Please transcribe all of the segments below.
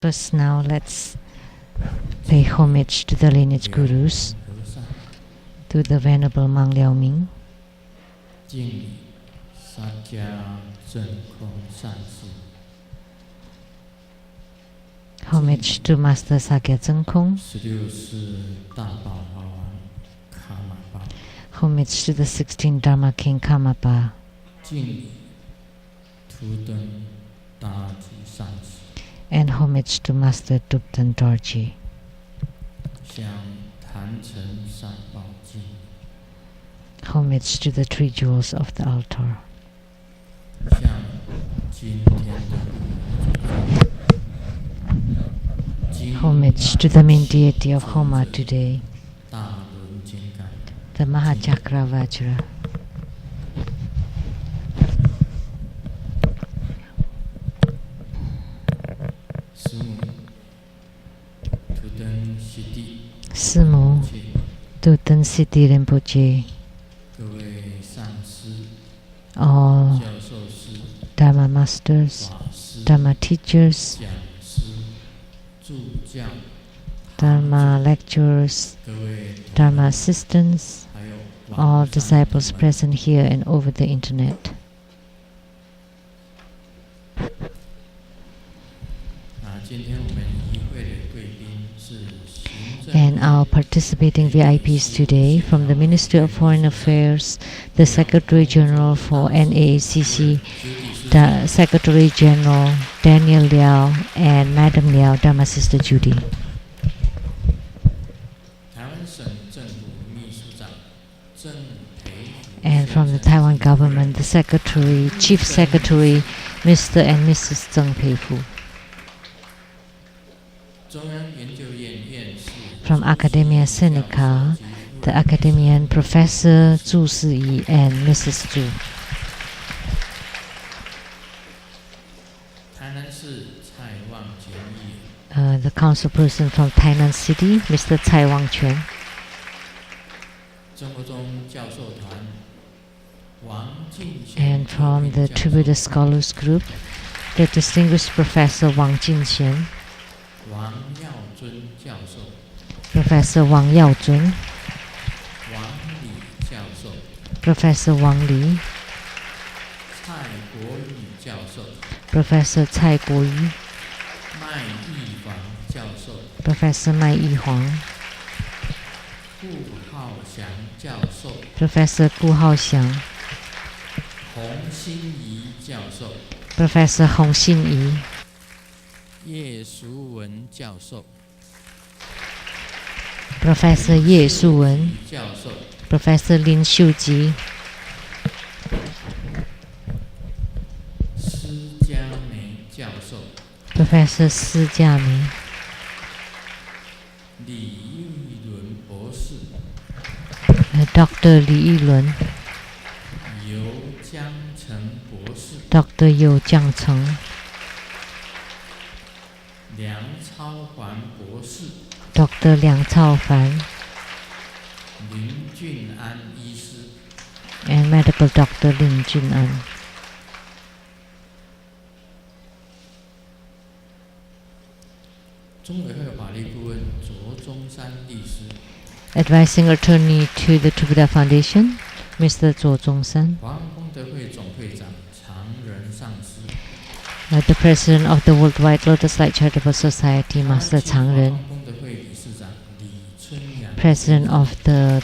First, now let's pay homage to the lineage gurus, to the Venerable Mang Liao Ming. Homage to Master Sakya Zeng Kong. Homage to the 16th Dharma King Karmapa. And homage to Master Tupten Dorji. Homage to the three jewels of the altar. Homage to the main deity of Homa today, the Mahachakra Vajra. Simu Tuten Siti Rinpoche, all Dharma masters, Dharma teachers, Dharma lecturers, Dharma assistants, all disciples present here and over the internet. And our participating VIPs today from the Ministry of Foreign Affairs, the Secretary General for NAACC, the Secretary General Daniel Liao, and Madam Liao, Dharma Sister Judy. And from the Taiwan government, the Secretary, Chief Secretary, Mr. and Mrs. Zheng Peifu. From Academia Sinica, the academician Professor Zhu Siyi and Mrs. Zhu. The council person from Tainan City, Mr. Tsai Wang-quan. And from the Tribute Scholars Group, the distinguished Professor Wang Jinxian, Professor Wang Yaozun, Professor Wang Li, Professor Cai Guoyu, Professor Mai Yihuang, Professor Gu Haoxiang, Professor Hong Xinyi, Professor Ye Shuwen, Professor Lin Xiuji, Professor Si Jiamei, Dr. Li Yilun, Dr. You Jiangcheng, Dr. Liang Caofan, and Medical Dr. Lin Jun'an. Advising attorney to the Buddha Foundation, Mr. Zhuo Zhongshan. The President of the Worldwide Lotus Light Charitable Society, Master Changren. President of the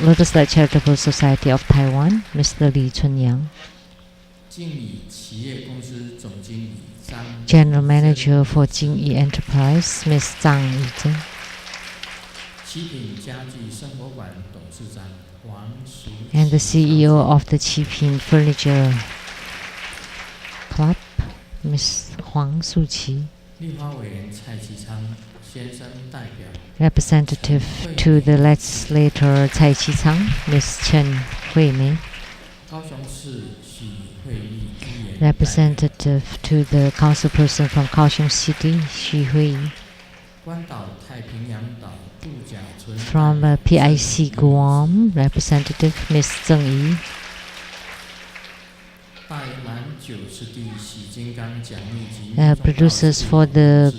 Lotus Light Charitable Society of Taiwan, Mr. Li Chunyang. General Manager for Jingyi Enterprise, Ms. Zhang Yizhen. And the CEO of the Qiping Furniture Club, Ms. Huang Suqi. Representative to the legislator Cai Qichang, Ms. Chen Huimei. Representative to the councilperson from Kaohsiung City, Xu Hui. From PIC Guam, Representative Ms. Zheng Yi. Producers for the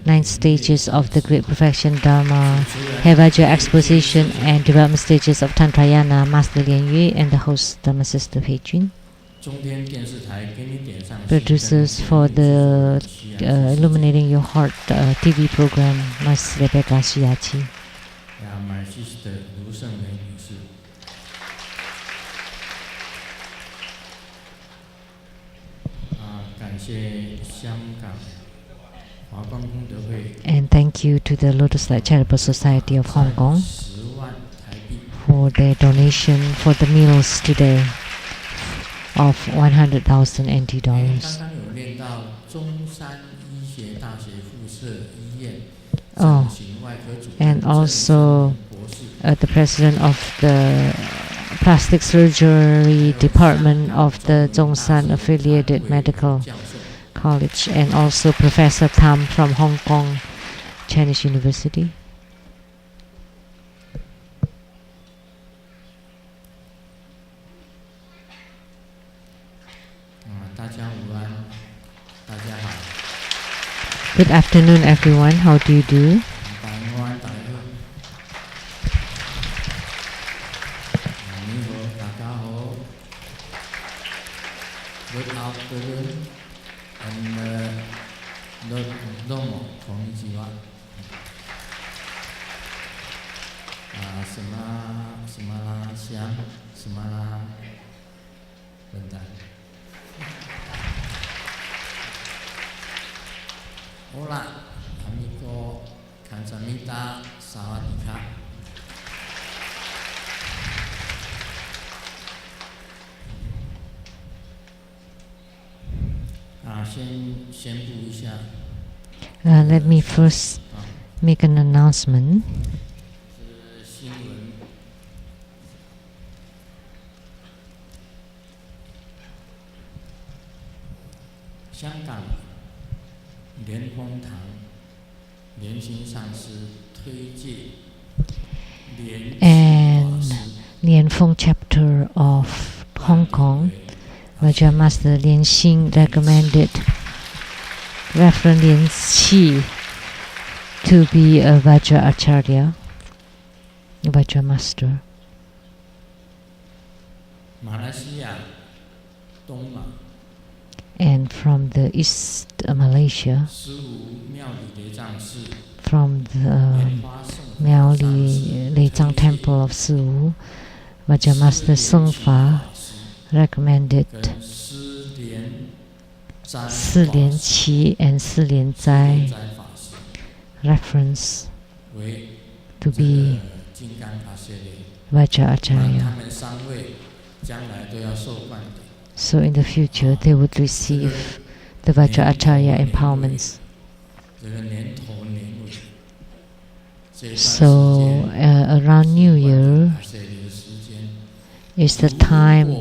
9 stages of the Great Perfection Dharma, have Vajra exposition and development stages of Tantrayana, Master Lian Yue, and the host Dharma Sister Pei Jun. Producers for the Illuminating Your Heart TV program, Ms. Rebecca Shiachi. My sister Lu Sheng-yen. And thank you to the Lotus Light Charitable Society of Hong Kong for their donation for the meals today of 100,000 NT dollars. Oh, and also the president of the Plastic Surgery Department of the Zhongshan Affiliated Medical College, and also Professor Tam from Hong Kong Chinese University. Good afternoon, everyone. How do you do? Good afternoon and Dharma, konnichiwa. Hola, amigo, kansamita, sawadika. 先宣布一下。Let me first make an announcement. 新闻。香港莲峰堂莲心上师推荐and Lian Feng chapter of Hong Kong, Vajra Master Lian Xing recommended Reverend Lian Qi to be a Vajra Acharya, a Vajra Master. 马来西亚东马 And from the East Malaysia, from the Miao Lei Tsang Temple of Siwu, Vajra Master Sung Fa recommended Si Lian Qi and Si Lian Zai reference to be Vajra Acharya. So in the future, they would receive the Vajra Acharya empowerments. So around New Year is the time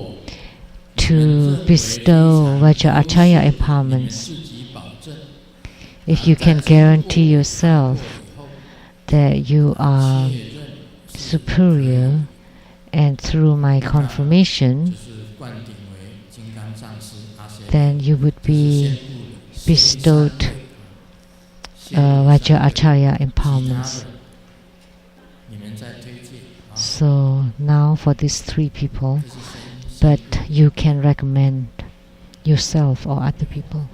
to bestow Vajra Acharya empowerments. If you can guarantee yourself that you are superior, and through my confirmation, then you would be bestowed Vajra Acharya empowerments. So now for these three people, but you can recommend yourself or other people.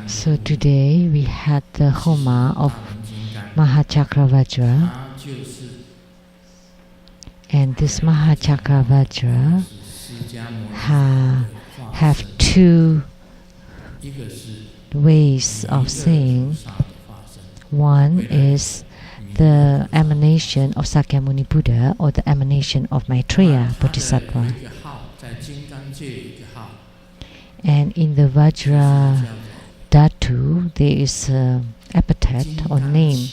So today we had the Homa of Mahachakra Vajra, and this Mahachakra Vajra have two ways of saying. One is the emanation of Sakyamuni Buddha, or the emanation of Maitreya Bodhisattva. And in the Vajra Dhatu, there is an epithet or name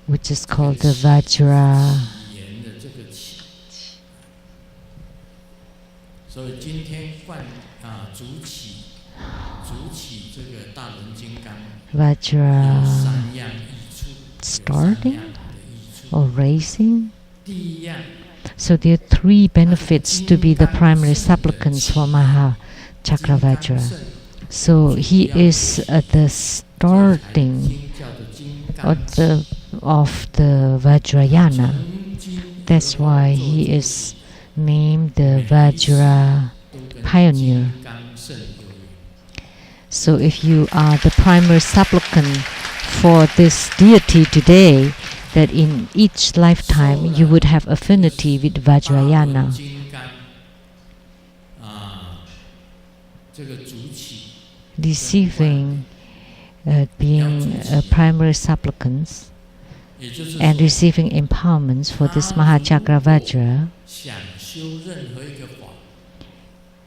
which is called the Vajra. Vajra starting or raising. So there are 3 benefits to be the primary supplicants for Mahachakravajra. So he is at the starting of the Vajrayana. That's why he is named the Vajra pioneer. So if you are the primary supplicant for this deity today, that in each lifetime you would have affinity with Vajrayana. Receiving, being a primary supplicants and receiving empowerments for this Mahachakravajra,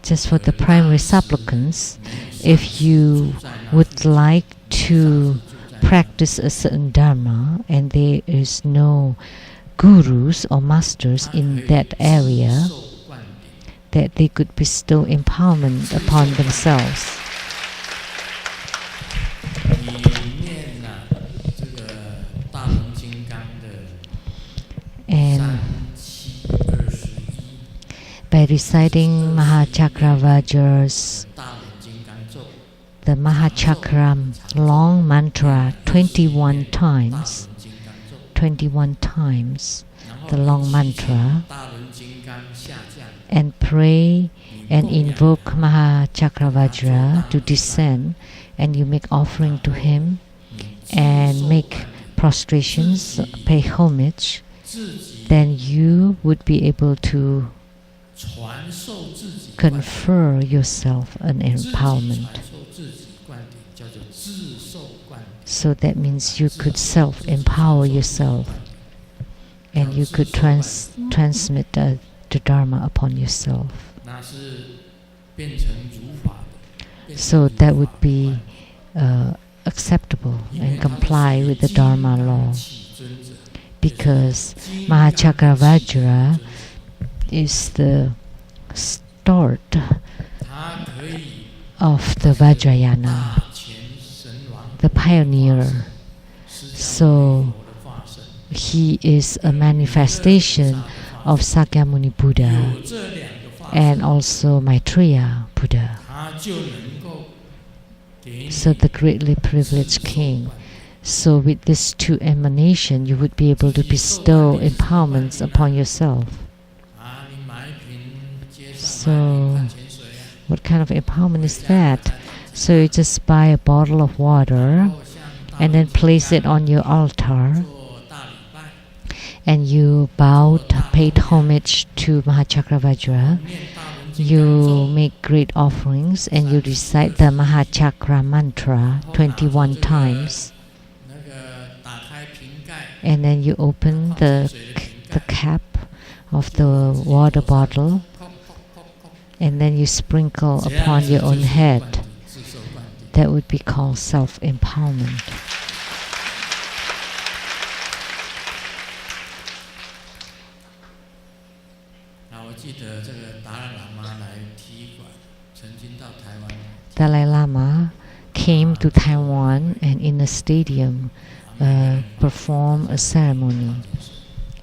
just for the primary supplicants, if you would like to practice a certain Dharma and there is no gurus or masters in that area, that they could bestow empowerment upon themselves. And by reciting Mahachakravajra's the Mahachakram long mantra 21 times, the long mantra, and pray and invoke Mahachakravajra to descend, and you make offering to him and make prostrations, pay homage, then you would be able to confer yourself an empowerment. So that means you could self-empower yourself and you could transmit the Dharma upon yourself. So that would be acceptable and comply with the Dharma law. Because Mahachakravajra is the start of the Vajrayana, the pioneer. So he is a manifestation of Sakyamuni Buddha and also Maitreya Buddha. So the greatly privileged king. So with these 2 emanations, you would be able to bestow empowerments upon yourself. So what kind of empowerment is that? So you just buy a bottle of water and then place it on your altar, and you bowed, paid homage to Mahachakravajra. You make great offerings and you recite the Mahachakra mantra 21 times. And then you open the cap of the water bottle, and then you sprinkle upon your own head. That would be called self-empowerment. Dalai Lama came to Taiwan and in a stadium perform a ceremony,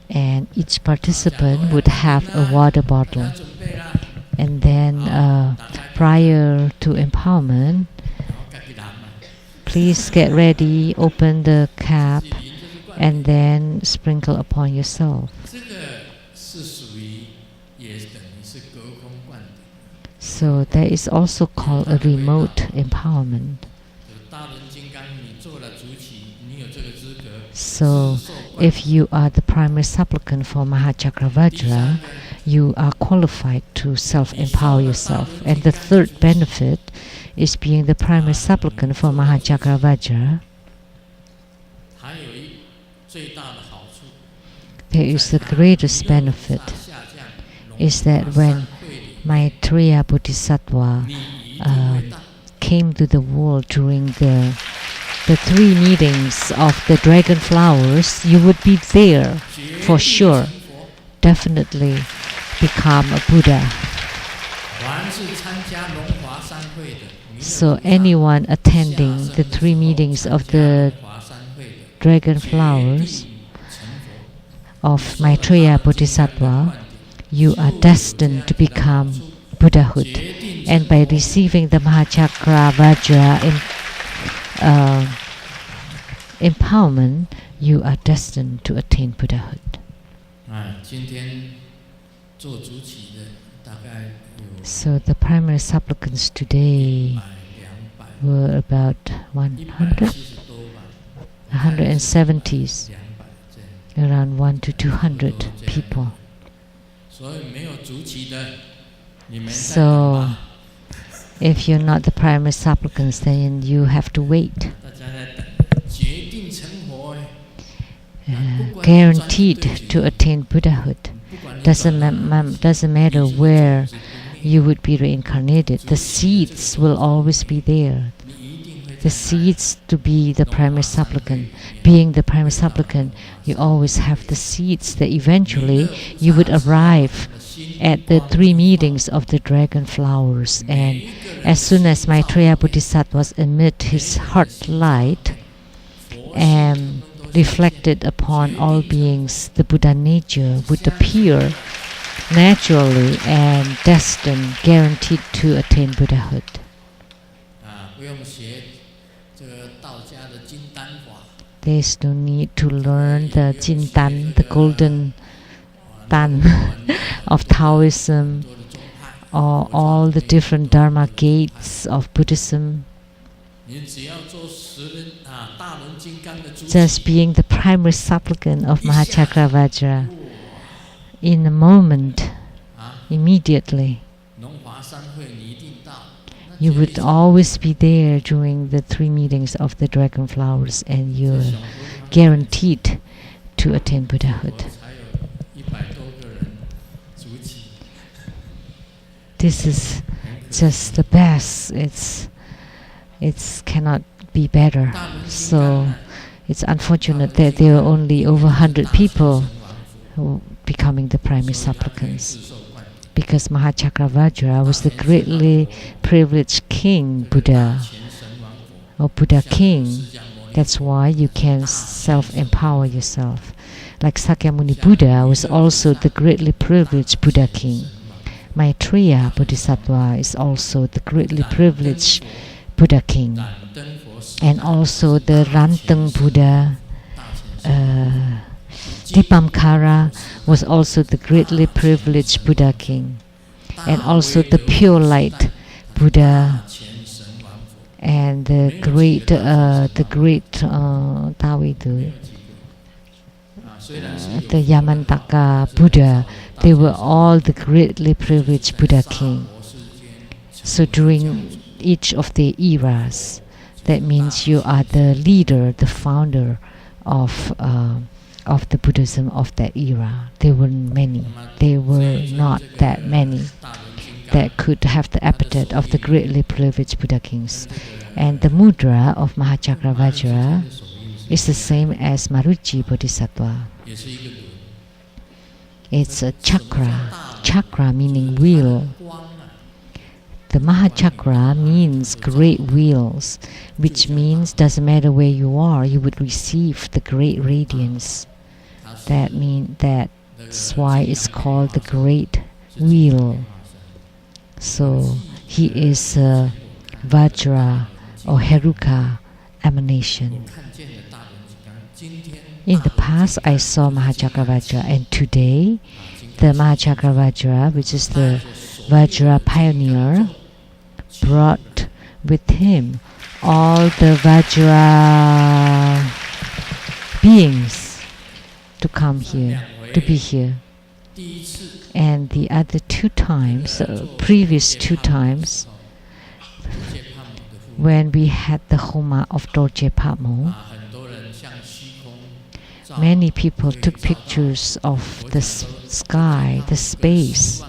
and each participant would have a water bottle, and then prior to empowerment, please get ready, open the cap, and then sprinkle upon yourself. So that is also called a remote empowerment. So if you are the primary supplicant for Mahachakravajra, you are qualified to self-empower yourself. And the 3rd benefit is being the primary supplicant for Mahachakravajra. There is the greatest benefit, is that when Maitreya Bodhisattva came to the world during the 3 meetings of the dragon flowers, you would be there for sure. Definitely become a Buddha. So anyone attending the 3 meetings of the dragon flowers of Maitreya Bodhisattva, you are destined to become Buddhahood. And by receiving the Mahachakra Vajra empowerment, you are destined to attain Buddhahood. So the primary supplicants today were about 170s, around 100 to 200 people. So if you're not the primary supplicants, then you have to wait. Guaranteed to attain Buddhahood. Doesn't matter where you would be reincarnated. The seeds will always be there. The seeds to be the primary supplicant. Being the primary supplicant, you always have the seeds that eventually you would arrive at the 3 meetings of the dragon flowers. And as soon as Maitreya Bodhisattva emit his heart light and reflected upon all beings, the Buddha nature would appear naturally and destined, guaranteed to attain Buddhahood. There is no need to learn the Jin Dan, the golden Dan of Taoism, or all the different Dharma gates of Buddhism. Just being the primary supplicant of Mahachakra Vajra, in a moment, immediately, you would always be there during the 3 meetings of the dragon flowers, and you're guaranteed to attain Buddhahood. This is just the best. It's cannot be better. So it's unfortunate that there are only over 100 people who becoming the primary supplicants, because Mahachakra Vajra was the greatly privileged King Buddha, or Buddha King. That's why you can self-empower yourself. Like Sakyamuni Buddha was also the greatly privileged Buddha King. Maitreya Bodhisattva is also the greatly privileged Buddha King. And also the Ranteng Buddha, Dipamkara was also the greatly privileged Buddha King. And also the Pure Light Buddha, and the great the Yamantaka Buddha, they were all the greatly privileged Buddha King. So during each of the eras, that means you are the leader, the founder of the Buddhism of that era. There were many. There were not that many that could have the epithet of the greatly privileged Buddha Kings. And the mudra of Mahachakra Vajra is the same as Maruchi Bodhisattva. It's a chakra. Chakra meaning wheel. The Mahachakra means great wheels, which means doesn't matter where you are, you would receive the great radiance. That's why it's called the great wheel. So he is a Vajra or Heruka emanation. In the past, I saw Mahachakra Vajra, and today, the Mahachakra Vajra, which is the Vajra pioneer, brought with him all the Vajra beings to come here, to be here. And the other 2 times, previous 2 times, when we had the Homa of Dorje Pamo, many people took pictures of the sky, the space.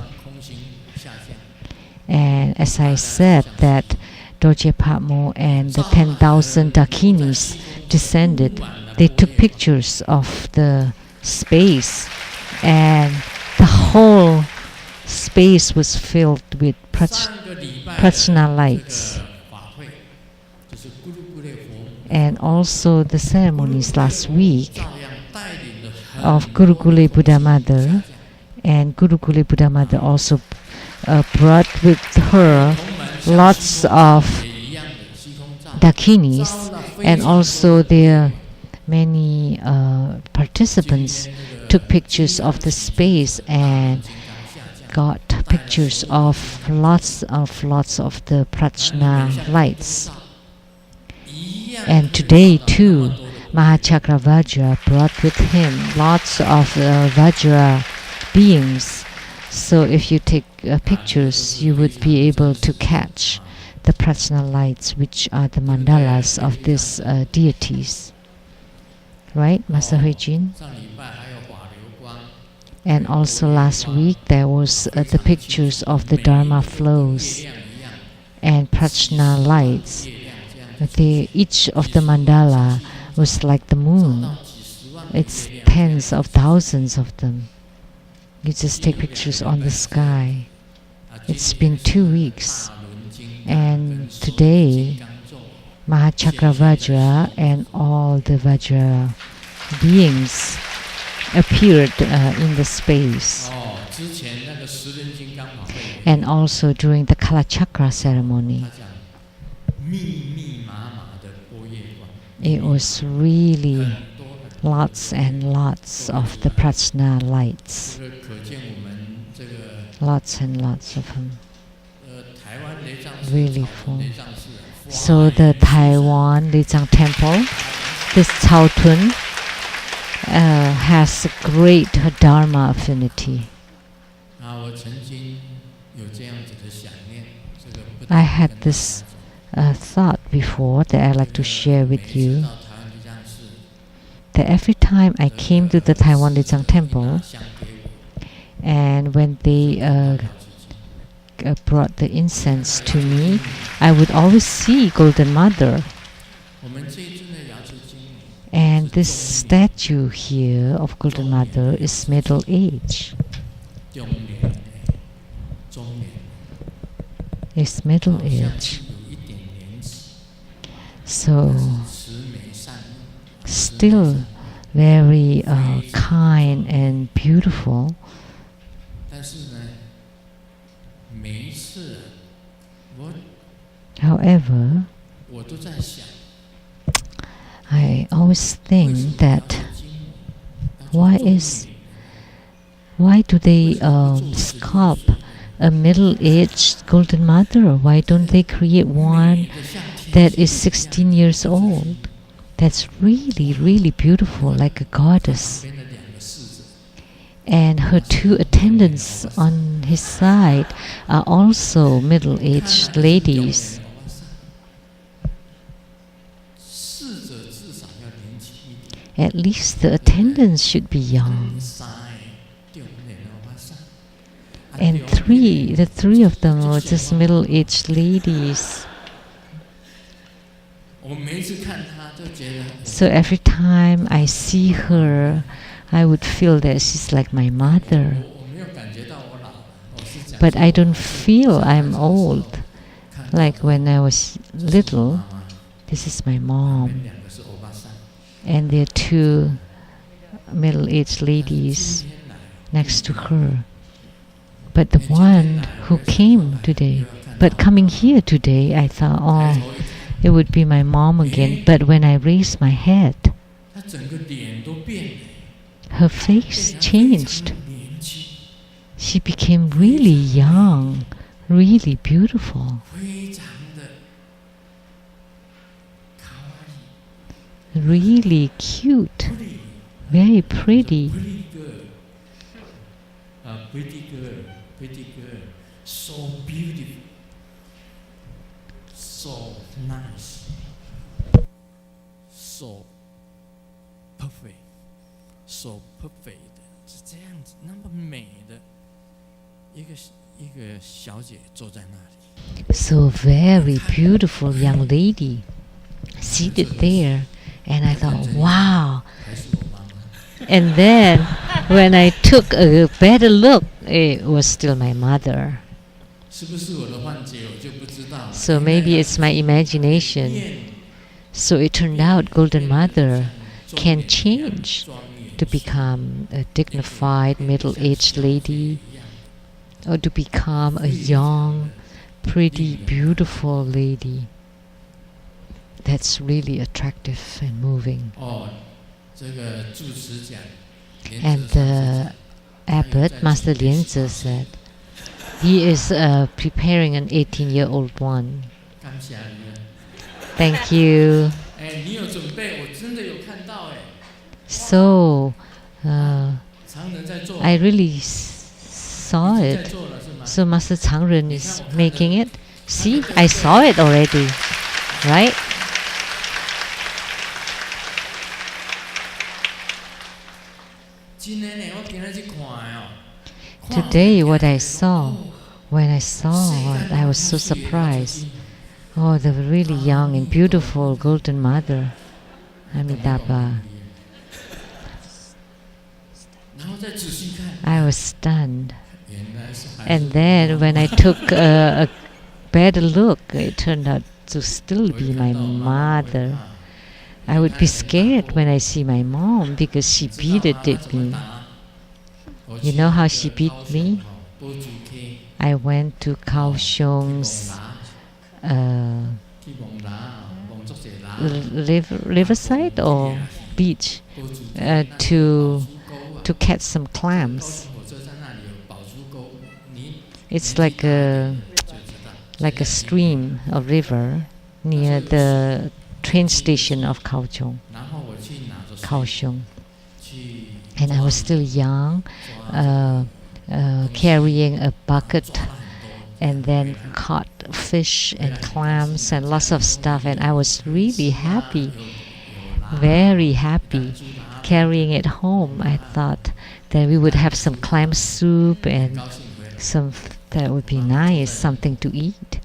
And as I said, that Dorje Pamo and the 10,000 Dakinis descended, they took pictures of the space, and the whole space was filled with prajna lights. And also the ceremonies last week, of Gurukule Buddha Mother, and Gurukule Buddha Mother also brought with her lots of dakinis, and also there many participants took pictures of the space and got pictures of lots of the prajna lights. And today too, Mahachakravajra brought with him lots of Vajra beings. So if you take pictures, you would be able to catch the prajna lights, which are the mandalas of these deities. Right, Master Huijin? And also last week there was the pictures of the Dharma flows and prajna lights. Each of the mandala was like the moon. It's tens of thousands of them. You just take pictures on the sky. It's been 2 weeks. And today, Mahachakravajra and all the Vajra beings appeared in the space. And also during the Kalachakra ceremony, it was really lots and lots of the prajna lights. Lots and lots of them. Really full. So the Taiwan Lei Tsang temple, this Caotun, has a great Dharma affinity. I had this thought before that I'd like to share with you, that every time I came to the Taiwan Lei Tsang temple, and when they brought the incense to me, I would always see Golden Mother. And this statue here of Golden Mother is middle age. It's middle age. So still very kind and beautiful. However, I always think that why do they sculpt a middle-aged Golden Mother? Why don't they create one that is 16 years old? That's really, really beautiful, like a goddess. And her 2 attendants on his side are also middle-aged ladies. At least the attendants should be young. And the three of them were just middle-aged ladies. So every time I see her, I would feel that she's like my mother. But I don't feel I'm old. Like when I was little, this is my mom. And there are 2 middle-aged ladies next to her. But the one who came today, but coming here today, I thought, oh, it would be my mom again. But when I raised my head, her face changed. She became really young, really beautiful. Really cute, very pretty. Pretty girl, so beautiful, so nice, so perfect, so perfect. 是这样子，那么美的一个小姐坐在那里。So very beautiful young lady seated there, and I thought, wow. And then when I took a better look, it was still my mother. So maybe it's my imagination. So it turned out Golden Mother can change to become a dignified middle-aged lady, or to become a young, pretty, beautiful lady. That's really attractive and moving. And the abbot, Master Lianzi, said, he is preparing an 18-year-old one. Thank you. So, I really saw it. So Master Changren is making it. See, I saw it already, right? Today, what I saw, when I saw it, I was so surprised. Oh, the really young and beautiful Golden Mother, Amitabha. I was stunned. And then when I took a better look, it turned out to still be my mother. I would be scared when I see my mom because she beated me. You know how she beat me? I went to Kaohsiung's riverside or beach to catch some clams. It's like a stream, a river near the train station of Kaohsiung. And I was still young, carrying a bucket, and then caught fish and clams and lots of stuff, and I was really happy, very happy, carrying it home. I thought that we would have some clam soup and that would be nice, something to eat.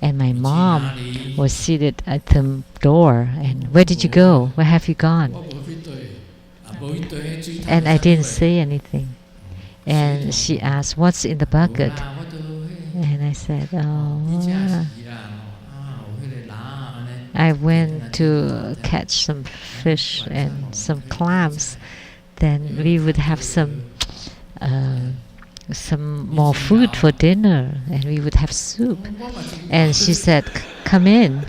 And my mom was seated at the door, and where did you go? Where have you gone? And I didn't say anything. And she asked, what's in the bucket? And I said, oh, I went to catch some fish and some clams. Then we would have some more food for dinner, and we would have soup. And she said, come in.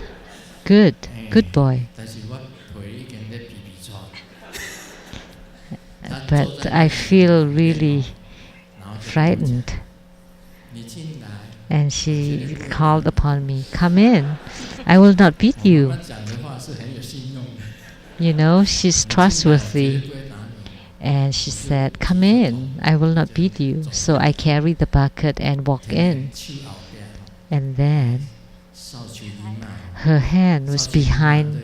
Good boy. But I feel really frightened. And she called upon me, come in. I will not beat you. You know, she's trustworthy. And she said, come in. I will not beat you. So I carried the bucket and walked in. And then her hand was behind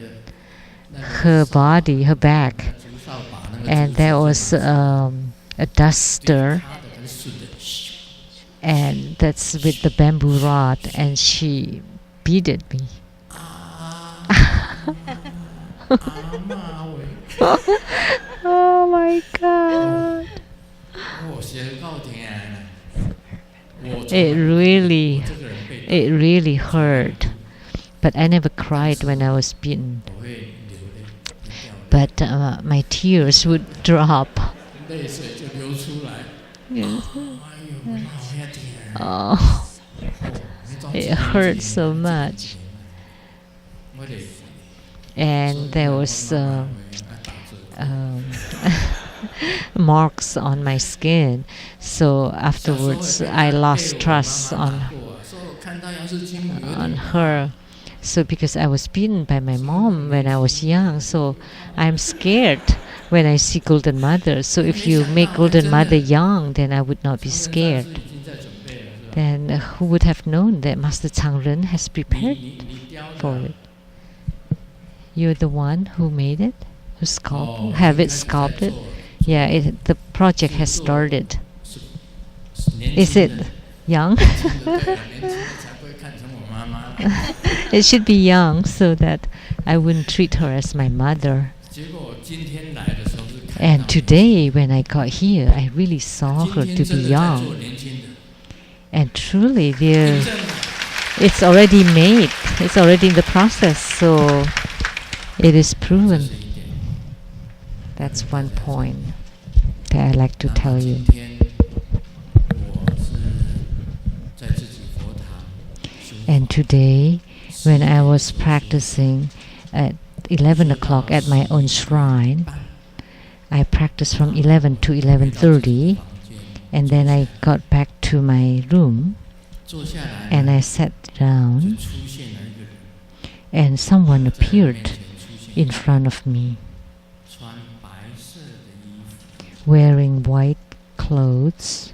her body, her back. And there was a duster, and that's with the bamboo rod, and she beated me. Oh my God! It really hurt. But I never cried when I was beaten. But my tears would drop. Yes. Oh, it hurt so much. And there was marks on my skin. So afterwards, I lost trust on her. So because I was beaten by my mom when I was young, so I'm scared when I see Golden Mother. So if you make Golden Mother young, then I would not be scared. Then who would have known that Master Changren has prepared for it? You're the one who made it? Who have it sculpted? Yeah, the project has started. Is it young? It should be young so that I wouldn't treat her as my mother. And today, when I got here, I really saw her to be young. And truly, it's already made. It's already in the process, so it is proven. That's one point. Okay, I'd like to tell you. And today, when I was practicing at 11 o'clock at my own shrine, I practiced from 11 to 11:30, and then I got back to my room, and I sat down, and someone appeared in front of me, wearing white clothes,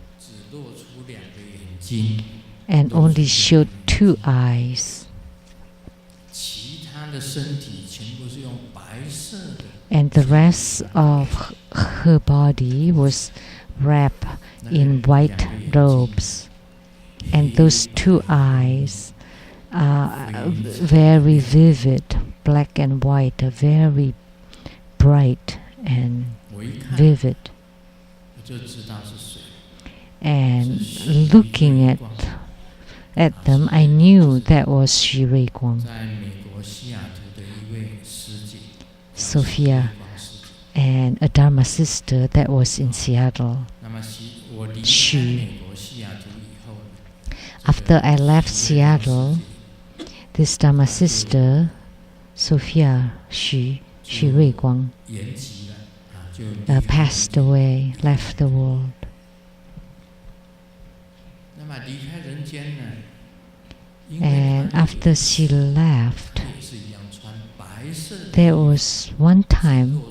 and only showed 2 eyes. And the rest of her body was wrapped in white robes. And those 2 eyes are very vivid, black and white, are very bright and vivid. And looking at them, I knew that was Shi Rui Guang, Sophia, and a Dharma sister that was in Seattle, Xu. After I left Seattle, this Dharma sister, Sophia Xu Rui Guang, passed away, left the world. And after she left, there was one time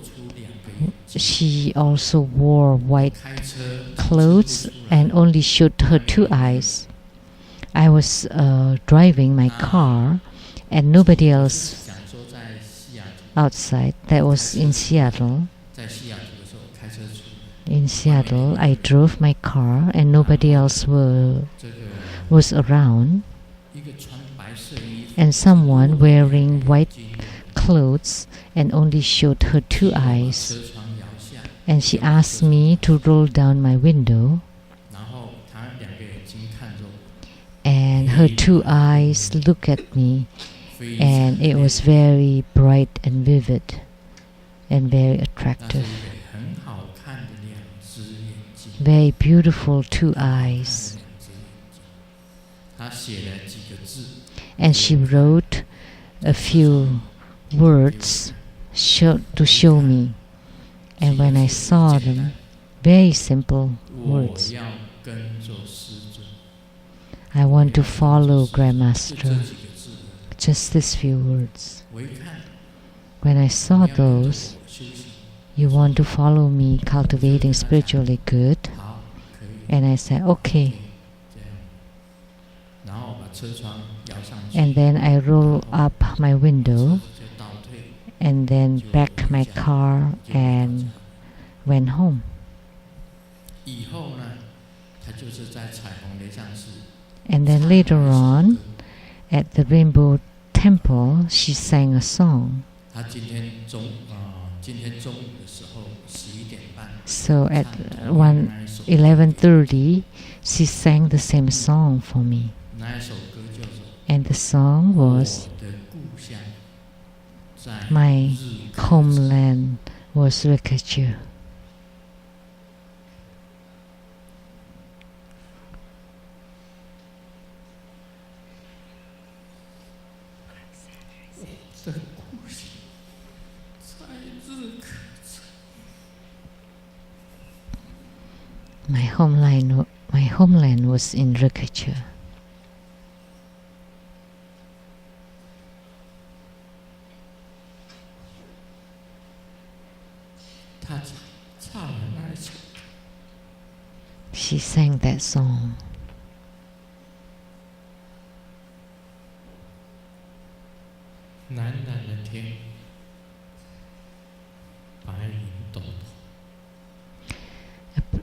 she also wore white clothes and only showed her 2 eyes. I was driving my car and nobody else outside. That was in Seattle. In Seattle, I drove my car and nobody else was around. And someone wearing white clothes and only showed her 2 eyes. And she asked me to roll down my window. And her 2 eyes looked at me, and it was very bright and vivid and very attractive. Very beautiful 2 eyes. And she wrote a few words to show me. And when I saw them, very simple words. I want to follow Grandmaster. Just these few words. When I saw those, you want to follow me cultivating spiritually good? And I said, okay. And then I rolled up my window and then backed my car and went home. And then later on, at the Rainbow Temple, she sang a song. So at 11:30, she sang the same song for me. And the song was, my homeland was Rikachur. My homeland was in Rikachur. She sang that song.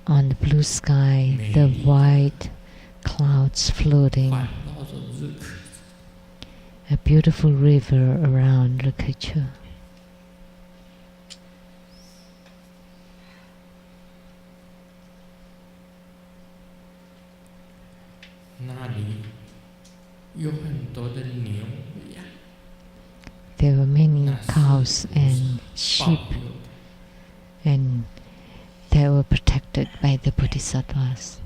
On the blue sky, the white clouds floating. A beautiful river around Rikachur. There were many cows and sheep, and they were protected by the Bodhisattvas.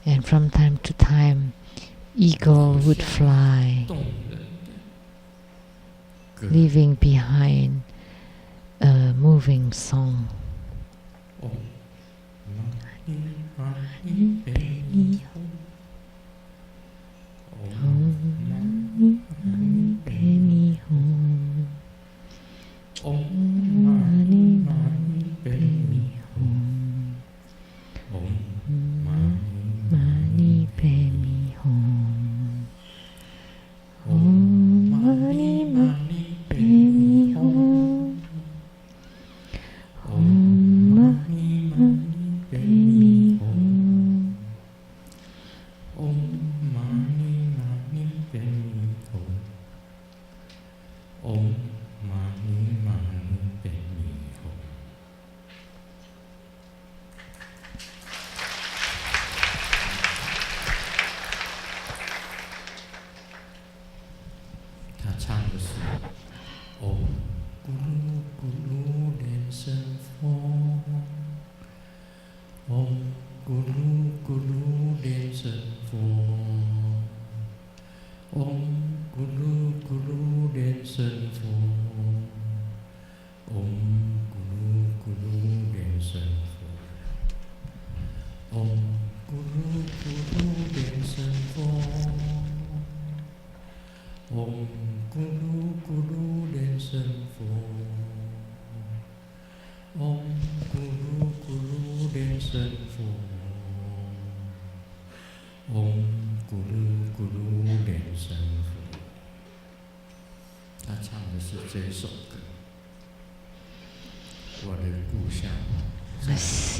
And from time to time, eagle would fly, leaving behind a moving song.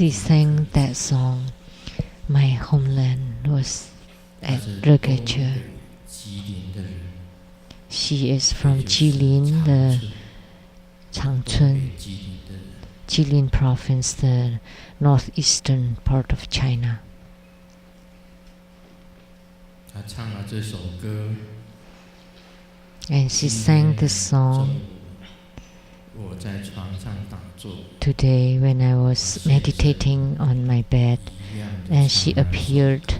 She sang that song. My homeland was at Regacha. She is from Jilin, the Changchun, Jilin province, the northeastern part of China. And she sang this song today when I was meditating on my bed, and she appeared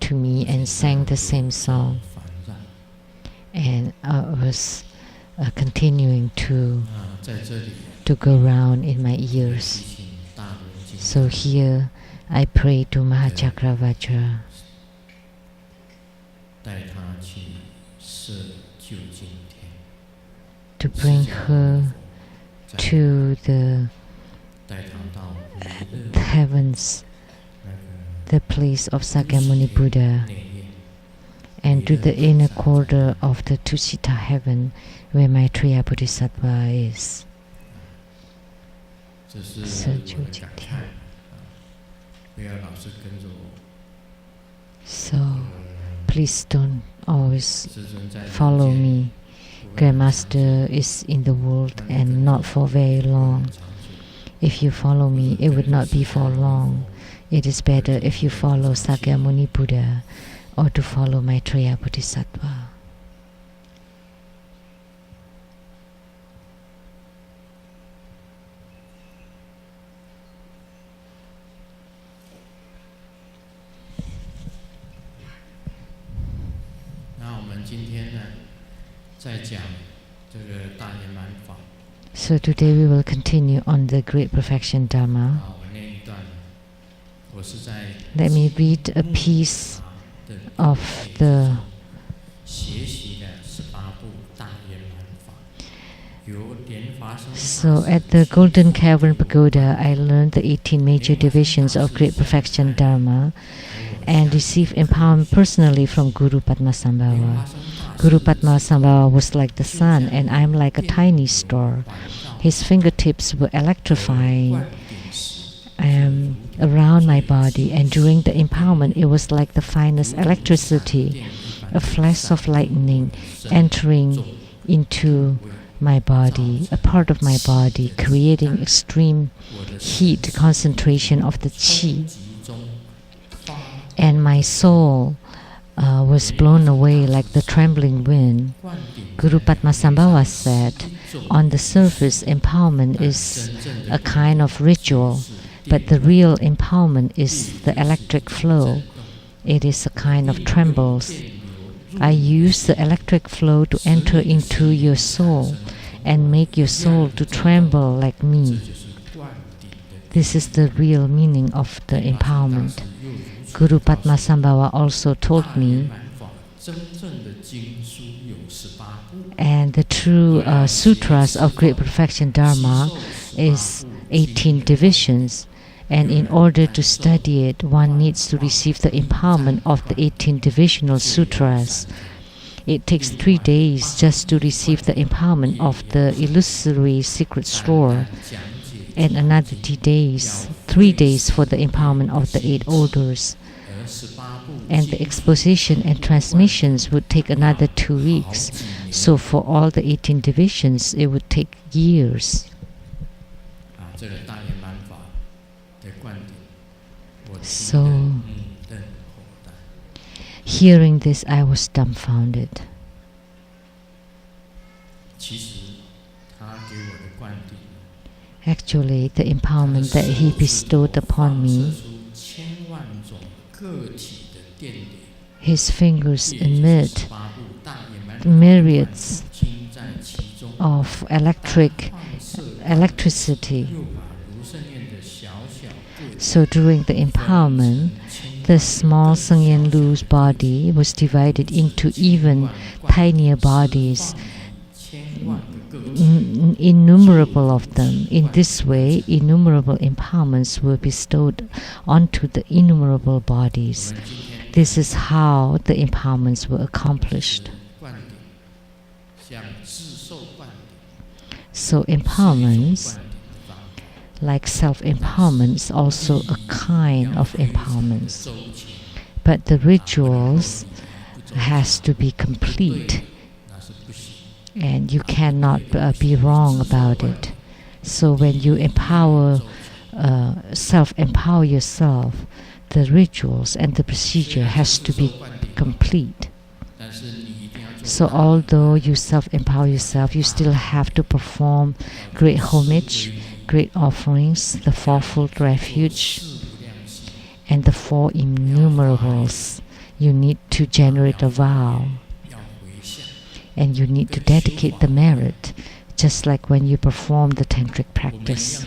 to me and sang the same song, and I was continuing to go round in my ears. So here I pray to Mahachakravajra to bring her to the heavens, the place of Sakyamuni Buddha, and to the inner quarter of the Tusita heaven where Maitreya Bodhisattva is. So please don't always follow me. Grandmaster is in the world and not for very long. If you follow me, it would not be for long. It is better if you follow Sakyamuni Buddha or to follow Maitreya Bodhisattva. So today we will continue on the Great Perfection Dharma. Let me read a piece of the So at the Golden Cavern Pagoda, I learned the 18 major divisions of Great Perfection Dharma and received empowerment personally from Guru Padmasambhava. Guru Padmasambhava was like the sun, and I'm like a tiny star. His fingertips were electrifying around my body, and during the empowerment, it was like the finest electricity, a flash of lightning entering into my body, a part of my body, creating extreme heat concentration of the qi. And my soul was blown away like the trembling wind. Guru Padmasambhava said, on the surface, empowerment is a kind of ritual, but the real empowerment is the electric flow. It is a kind of trembles. I use the electric flow to enter into your soul and make your soul to tremble like me. This is the real meaning of the empowerment. Guru Padmasambhava also told me, and the true sutras of Great Perfection Dharma is 18 divisions. And in order to study it, one needs to receive the empowerment of the 18 divisional sutras. It takes 3 days just to receive the empowerment of the illusory secret store, and another 3 days for the empowerment of the 8 orders. And the exposition and transmissions would take another 2 weeks. So for all the 18 divisions, it would take years. So, hearing this, I was dumbfounded. Actually, the empowerment that he bestowed upon me, his fingers emit myriads of electricity. So during the empowerment, the small Sheng-yen Lu's body was divided into even tinier bodies, innumerable of them. In this way, innumerable empowerments were bestowed onto the innumerable bodies. This is how the empowerments were accomplished. So empowerments, like self-empowerment, is also a kind of empowerment. But the rituals has to be complete, and you cannot be wrong about it. So when you self-empower yourself, the rituals and the procedure has to be complete. So although you self-empower yourself, you still have to perform great homage, great offerings, the fourfold refuge, and the 4 innumerables. You need to generate a vow, and you need to dedicate the merit, just like when you perform the tantric practice.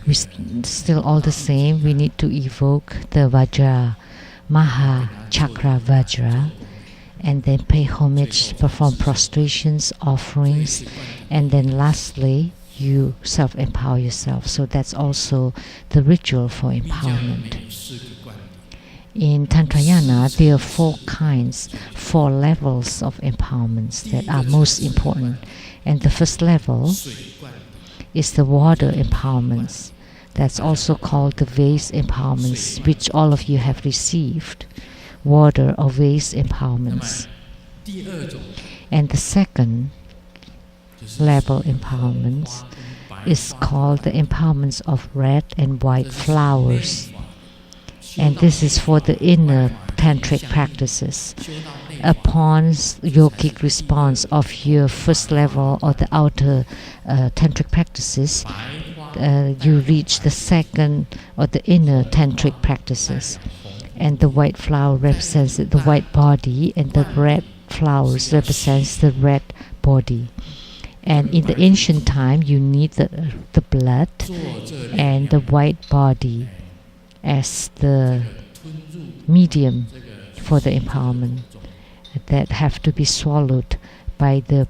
We still all the same, we need to evoke the Vajra, Maha Chakra Vajra, and then pay homage, perform prostrations, offerings, and then lastly, you self-empower yourself. So that's also the ritual for empowerment. In Tantrayana, there are 4 kinds, 4 levels of empowerments that are most important. And the first level is the water empowerments. That's also called the vase empowerments, which all of you have received. Water or vase empowerments. And the second level empowerments is called the empowerments of red and white flowers. And this is for the inner tantric practices. Upon yogic response of your first level or the outer tantric practices, you reach the second or the inner tantric practices. And the white flower represents the white body, and the red flowers represents the red body. And in the ancient time, you need the blood and the white body as the medium for the empowerment that have to be swallowed by the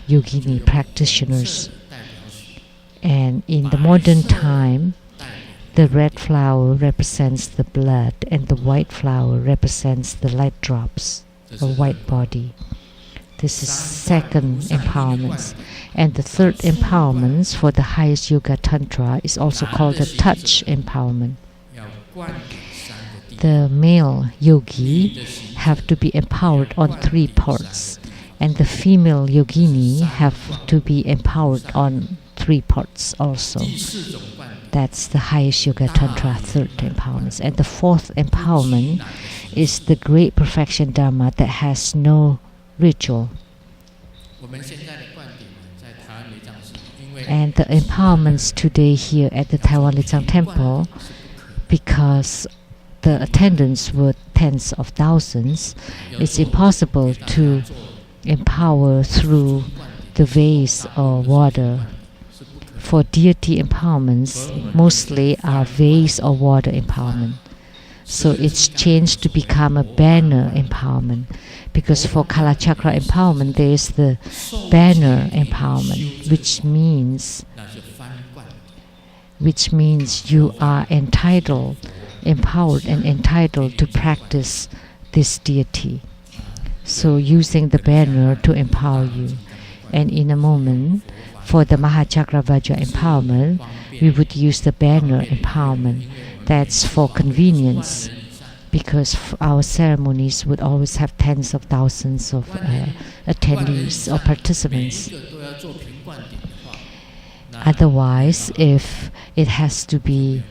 yogini practitioners. And in the modern time, the red flower represents the blood, and the white flower represents the light drops, the white body. This is second empowerment. And the third empowerment for the highest yoga tantra is also called the touch empowerment. The male yogi have to be empowered on 3 parts. And the female yogini have to be empowered on 3 parts also. That's the highest Yoga Tantra, 3rd empowerment. And the 4th empowerment is the great perfection Dharma that has no ritual. And the empowerments today here at the Taiwan Lei Tsang Temple, because the attendants were tens of thousands, it's impossible to empower through the vase or water. For deity empowerments, mostly are vase or water empowerment. So it's changed to become a banner empowerment, because for Kalachakra empowerment there is the banner empowerment, which means you are entitled, empowered and entitled to practice this deity. So using the banner to empower you. And in a moment, for the Mahachakra Vajra empowerment, we would use the banner empowerment. That's for convenience, because our ceremonies would always have tens of thousands of attendees or participants. Otherwise, if it has to be,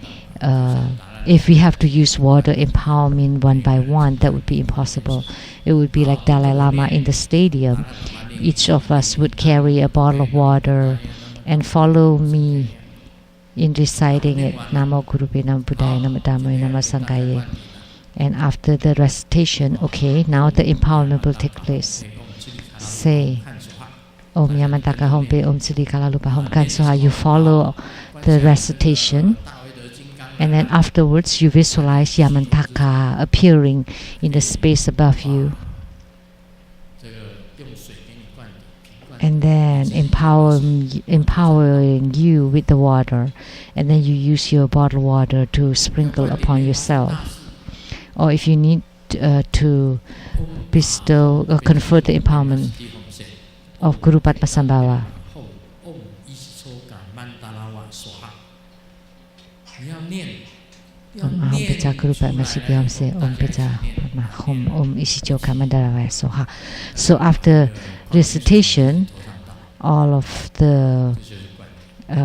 if we have to use water empowerment one by one, that would be impossible. It would be like Dalai Lama in the stadium. Each of us would carry a bottle of water and follow me in reciting it. Namo Gurupe Namo Buddhaya Namo Dhammaya Namo Sanghaya. And after the recitation, okay, now the empowerment will take place. Say Om Yamantaka Hompe Om Siddhi Kalalupa Hom Kansoha. You follow the recitation, and then afterwards you visualize Yamantaka appearing in the space above you, and then empowering you with the water, and then you use your bottled water to sprinkle upon yourself. Or if you need to bestow or confer the empowerment of Guru Padmasambhava. Om Pecha Guru Padmasambhava say Om Pecha Hom Om Ishichoka Mandalava Soha. So after recitation, all of the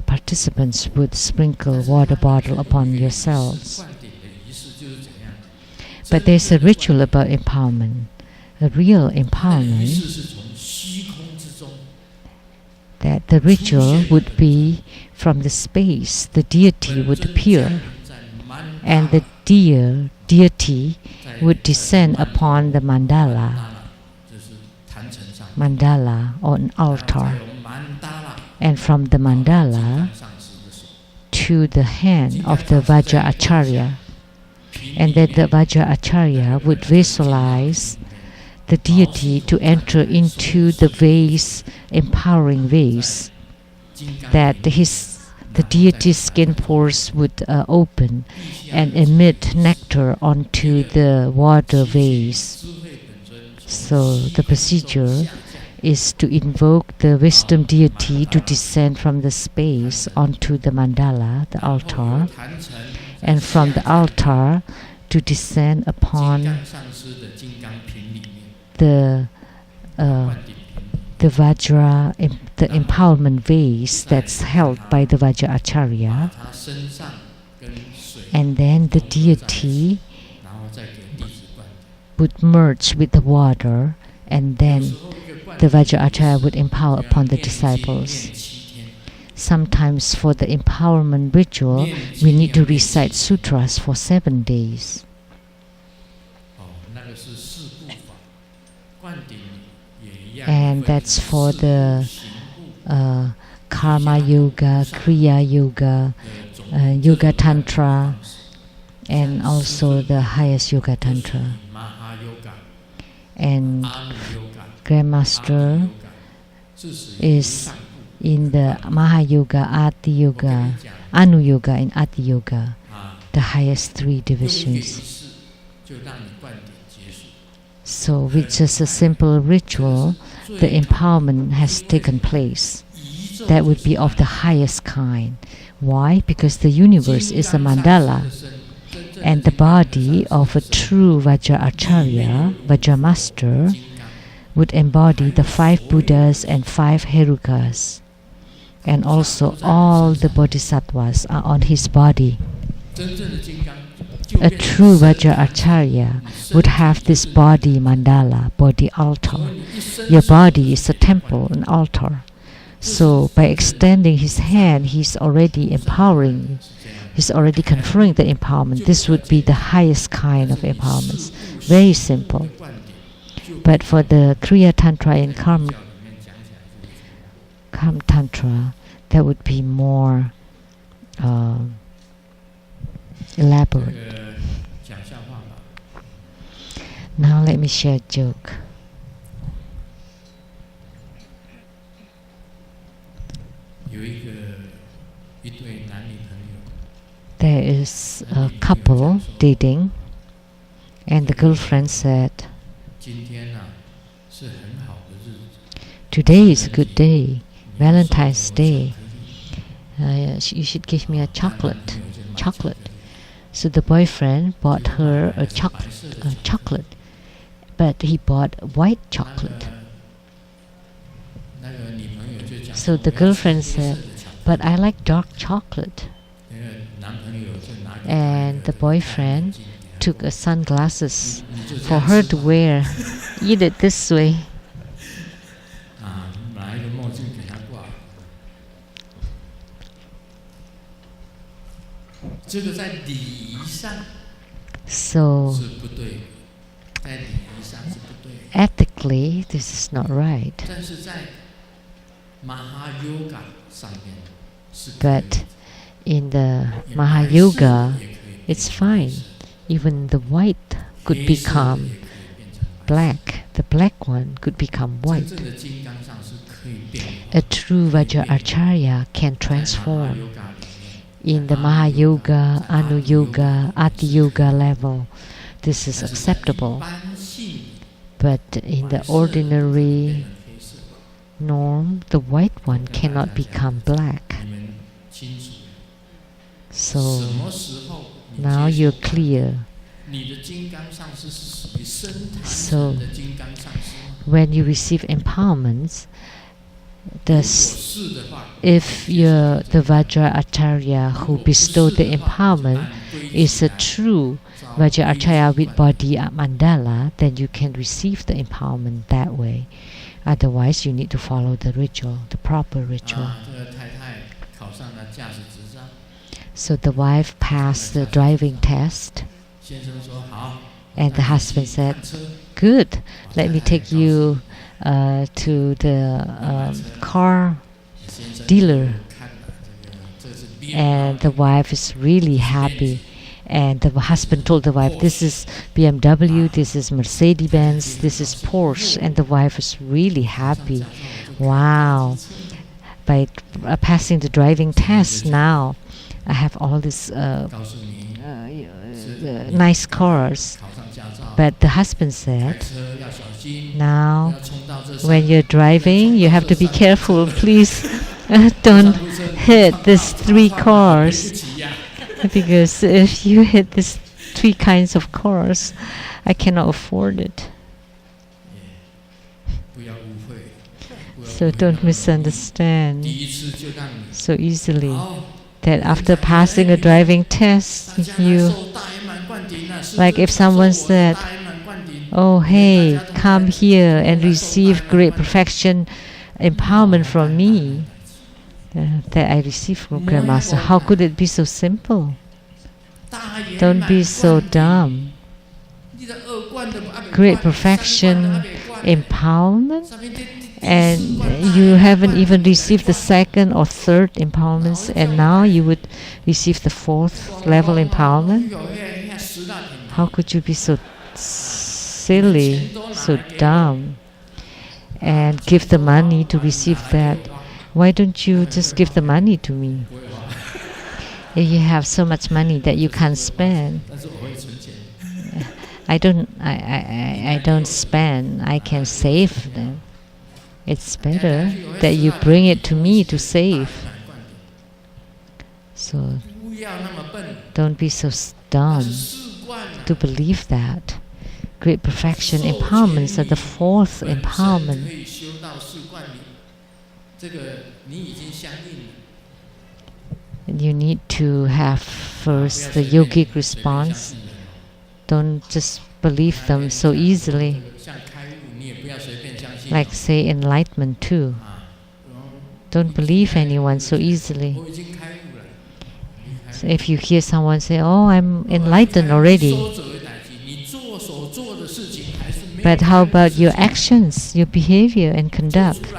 participants would sprinkle water bottle upon yourselves. But there's a ritual about empowerment. A real empowerment, that the ritual would be from the space, the deity would appear, and the deity would descend upon the mandala or an altar, and from the mandala to the hand of the Vajra Acharya. And then the Vajra Acharya would visualize the deity to enter into the vase, empowering vase, that the deity's skin pores would open and emit nectar onto the water vase. So the procedure is to invoke the wisdom deity to descend from the space onto the mandala, the altar, and from the altar to descend upon the Vajra, the empowerment vase that's held by the Vajra Acharya, and then the deity would merge with the water, and then the Vajra Acharya would empower upon the disciples. Sometimes for the empowerment ritual, we need to recite sutras for 7 days. And that's for the Karma Yoga, Kriya Yoga, Yoga Tantra, and also the highest Yoga Tantra. And Grandmaster is in the Maha Yoga, Ati Yoga, Anu Yoga, and Ati Yoga, the highest 3 divisions. So with just a simple ritual, the empowerment has taken place. That would be of the highest kind. Why? Because the universe is a mandala, and the body of a true Vajra Acharya, Vajra Master, would embody the 5 Buddhas and 5 Herukas. And also all the bodhisattvas are on his body. A true Vajracharya would have this body mandala, body altar. Your body is a temple, an altar. So by extending his hand, he's already empowering, he's already conferring the empowerment. This would be the highest kind of empowerment. Very simple. But for the Kriya Tantra and Karma Tantra, that would be more elaborate. Now let me share a joke. There is a couple dating, and the girlfriend said, "Today is a good day, Valentine's Day. You should give me a chocolate." So the boyfriend bought her a chocolate, but he bought white chocolate. So the girlfriend said, "But I like dark chocolate." And the boyfriend took sunglasses for her to wear. Eat it this way. So ethically, this is not right. But in the Mahayoga, it's fine. Even the white could become black. The black one could become white. A true Vajracharya can transform. In the Mahayoga, Anuyoga, Ati-yoga level, this is acceptable. But in the ordinary norm, the white one cannot become black. So now you're clear. So when you receive empowerments, if the Vajracharya who bestowed the empowerment is a true Vajracharya with body mandala, then you can receive the empowerment that way. Otherwise, you need to follow the ritual, the proper ritual. So the wife passed the driving test, and the husband said, "Good, let me take you to the car dealer." And the wife is really happy. And the husband told the wife, "This is BMW, this is Mercedes-Benz, this is Porsche." And the wife is really happy. Wow. By passing the driving test, now I have all these nice cars. But the husband said, "Now, when you're driving, you have to be careful. Please don't hit these 3 cars. Because if you hit these 3 kinds of cars, I cannot afford it." So don't misunderstand so easily that after passing a driving test, you, like if someone said, "Oh, hey, come here and receive great perfection empowerment from me," that I received from Grandmaster. How could it be so simple? Don't be so dumb. Great perfection empowerment, and you haven't even received the 2nd or 3rd empowerments, and now you would receive the 4th level empowerment? How could you be so silly, so dumb, and give the money to receive that? Why don't you just give the money to me? If you have so much money that you can't spend. I don't spend. I can save them. It's better that you bring it to me to save. So don't be so dumb to believe that. great perfection empowerments are the fourth empowerment. And you need to have first the yogic response. Don't just believe them so easily. Like say enlightenment too. Don't believe anyone so easily. So if you hear someone say, "Oh, I'm enlightened already," but how about your actions, your behavior and conduct?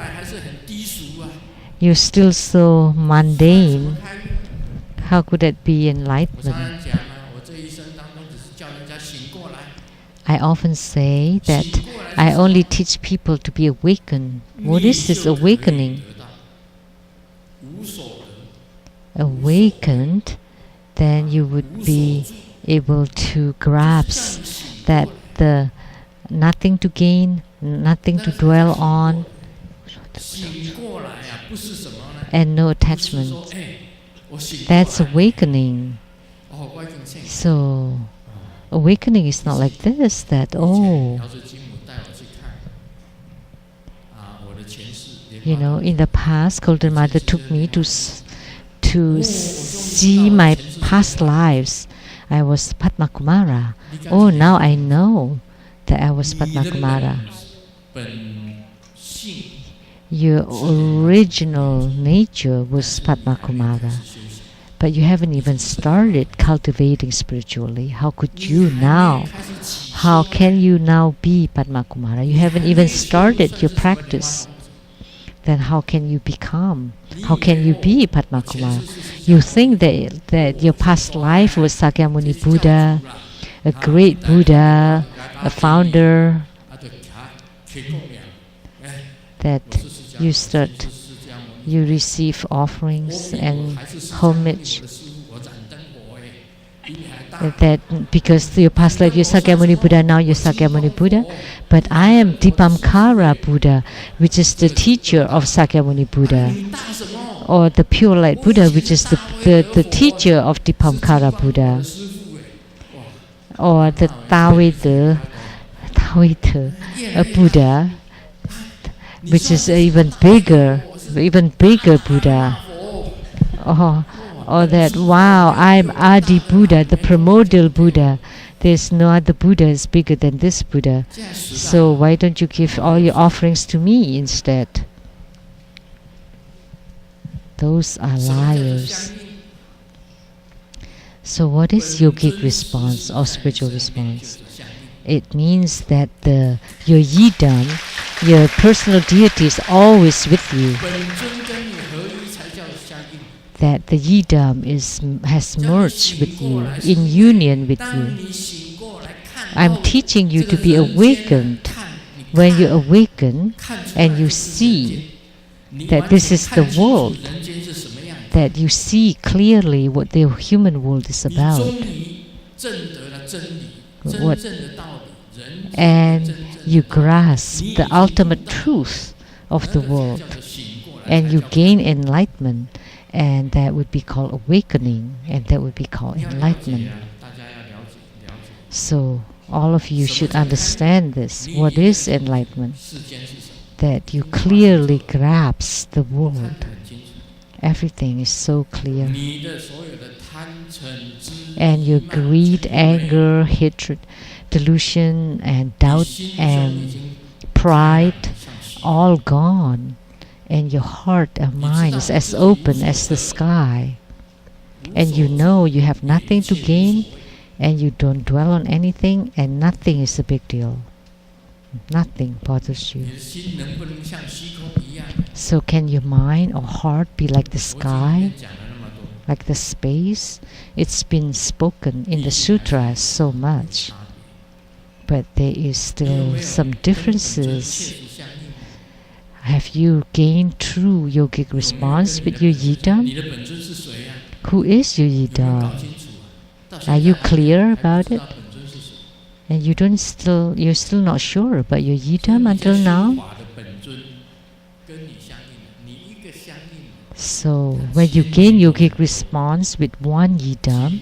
You're still so mundane. How could that be enlightenment? I often say that I only teach people to be awakened. What is this awakening? Awakened, then you would be able to grasp that the nothing to gain, nothing to dwell on, and no attachment. That's awakening. So awakening is not like this, that in the past, Golden Mother took me to see my past lives. I was Padma Kumara. Oh, now I know that I was Padma Kumara. Your original nature was Padma Kumara, but you haven't even started cultivating spiritually. How could you now? How can you now be Padma Kumara? You haven't even started your practice. Then how can you become? How can you be Padma Kumara? You think that your past life was Sakyamuni Buddha, a great Buddha, a founder, that you receive offerings and homage, that because your past life you're Sakyamuni Buddha, now you're Sakyamuni Buddha, but I am Dipamkara Buddha, which is the teacher of Sakyamuni Buddha, or the pure light Buddha, which is the teacher of Dipamkara Buddha, or the Taoite Buddha, which is even bigger Buddha. Or that, wow, I'm Adi Buddha, the primordial Buddha. There's no other Buddha is bigger than this Buddha. So why don't you give all your offerings to me instead? Those are liars. So what is yogic response or spiritual response? It means that your yidam, your personal deity, is always with you. That the yidam has merged with you, in union with you. I'm teaching you to be awakened. When you awaken and you see that this is the world, that you see clearly what the human world is about. And you grasp the ultimate truth of the world, and you gain enlightenment. And that would be called awakening, and that would be called enlightenment. So all of you should understand this. What is enlightenment? That you clearly grasp the world. Everything is so clear. And your greed, anger, hatred, delusion, and doubt, and pride, all gone. And your heart and mind is as open as the sky. And you know you have nothing to gain, and you don't dwell on anything, and nothing is a big deal. Nothing bothers you. So can your mind or heart be like the sky, like the space? It's been spoken in the sutras so much, but there is still some differences. Have you gained true yogic response with your yidam? Who is your yidam? Are you clear about it? And you're still not sure about your yidam until now? So when you gain yogic response with one yidam,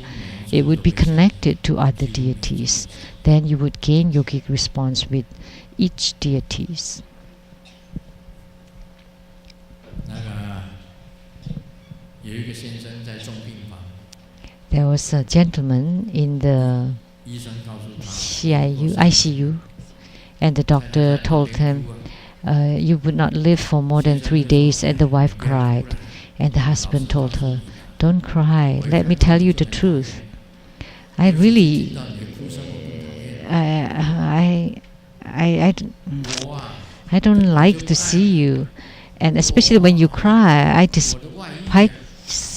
it would be connected to other deities. Then you would gain yogic response with each deities. 有一个先生在重病房， There was a gentleman in the 医生告诉他， ICU, and the doctor told him, you would not live for more than 3 days, and the wife cried. And the husband told her, don't cry, let me tell you the truth. I really, I don't like to see you, and especially when you cry, I